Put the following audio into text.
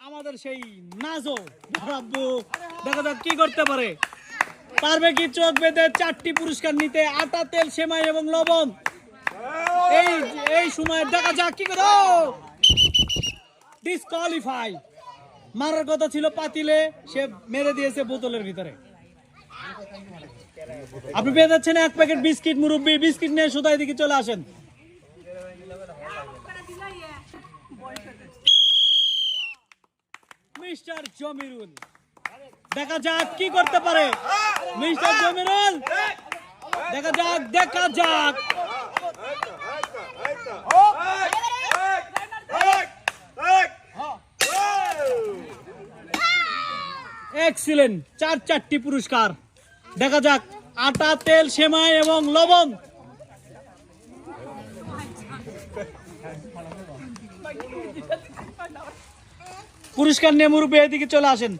আমাদের সেই নাজো বাবু, দেখা যাক কি করতে পারে। পারবে কি চোখ বেঁধে 4টি পুরস্কার নিতে? আটা, তেল, সেমাই এবং লবণ। এই সময় দেখা যাক কি করে। ডিসকোয়ালিফাই। মারার কথা ছিল পাতিলে, সে মেরে দিয়েছে বোতলের ভিতরে। আপনি পেয়ে যাচ্ছেন 1 প্যাকেট বিস্কিট। মুরব্বি বিস্কিট নিয়ে সোজা এদিকে চলে আসেন। মিস্টার জমিরুল, দেখা যাক কি করতে পারে মিস্টার জমিরুল। দেখা যাক। এক্সিলেন্ট। 4টি পুরস্কার। দেখা যাক আটা, তেল, সেমাই এবং লবণ। পুরস্কার নিয়ে মুরব্বি এদিকে চলে আসেন।